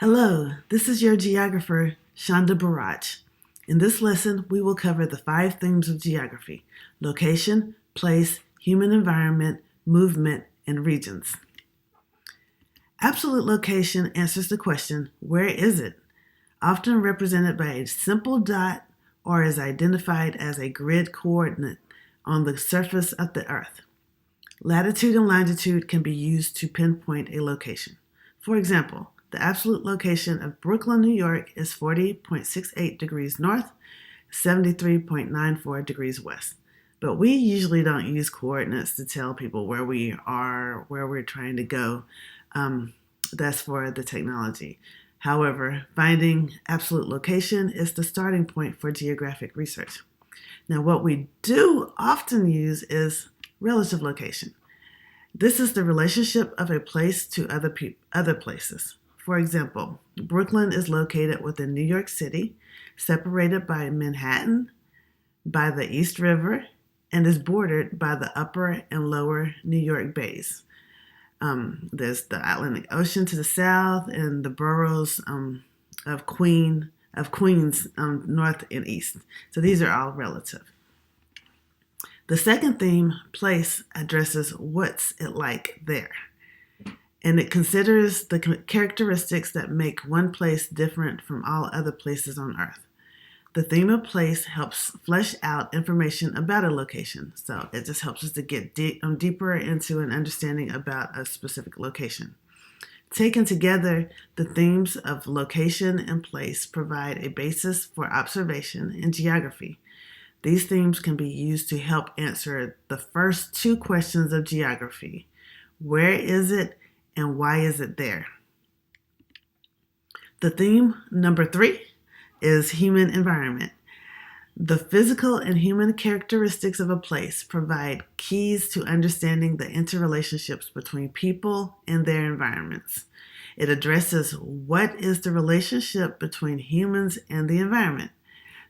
Hello, this is your geographer, Shonda Barach. In this lesson, we will cover the 5 themes of geography: location, place, human environment, movement, and regions. Absolute location answers the question, where is it? Often represented by a simple dot or is identified as a grid coordinate on the surface of the Earth. Latitude and longitude can be used to pinpoint a location. For example, the absolute location of Brooklyn, New York is 40.68 degrees north, 73.94 degrees west. But we usually don't use coordinates to tell people where we are, where we're trying to go. That's for the technology. However, finding absolute location is the starting point for geographic research. Now, what we do often use is relative location. This is the relationship of a place to other places. For example, Brooklyn is located within New York City, separated by Manhattan, by the East River, and is bordered by the upper and lower New York bays. There's the Atlantic Ocean to the south and the boroughs of Queens north and east. So these are all relative. The second theme, place, addresses what's it like there. And it considers the characteristics that make one place different from all other places on Earth. The theme of place helps flesh out information about a location. So it just helps us to get deeper into an understanding about a specific location. Taken together, the themes of location and place provide a basis for observation in geography. These themes can be used to help answer the first 2 questions of geography. Where is it and why is it there? The theme number 3 is human environment. The physical and human characteristics of a place provide keys to understanding the interrelationships between people and their environments. It addresses what is the relationship between humans and the environment.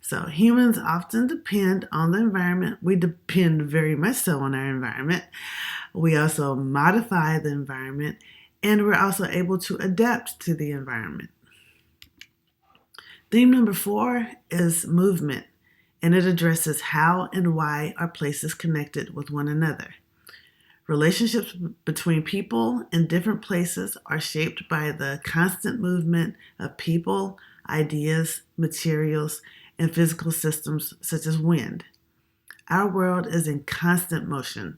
So humans often depend on the environment. We depend very much so on our environment. We also modify the environment, and we're also able to adapt to the environment. Theme number 4 is movement, and it addresses how and why are places connected with one another. Relationships between people in different places are shaped by the constant movement of people, ideas, materials, and physical systems such as wind. Our world is in constant motion,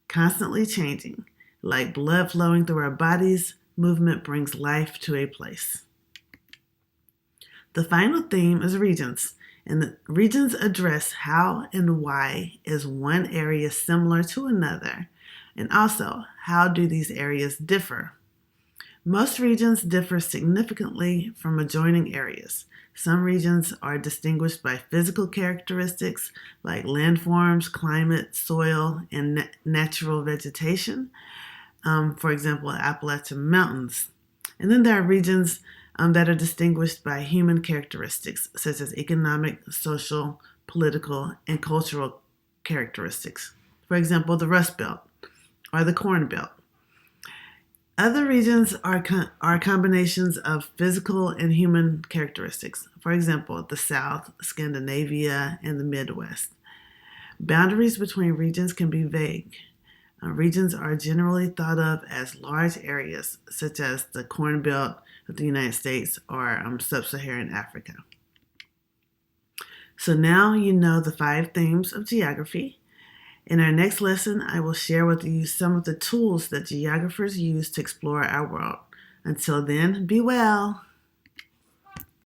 constantly changing. Like blood flowing through our bodies, movement brings life to a place. The final theme is regions, and the regions address how and why is one area similar to another, and also how do these areas differ. Most regions differ significantly from adjoining areas. Some regions are distinguished by physical characteristics like landforms, climate, soil, and natural vegetation. For example, Appalachian Mountains. And then there are regions that are distinguished by human characteristics such as economic, social, political, and cultural characteristics. For example, the Rust Belt or the Corn Belt. Other regions are combinations of physical and human characteristics. For example, the South, Scandinavia, and the Midwest. Boundaries between regions can be vague. Regions are generally thought of as large areas, such as the Corn Belt of the United States or sub-Saharan Africa. So now you know the 5 themes of geography. In our next lesson, I will share with you some of the tools that geographers use to explore our world. Until then, be well.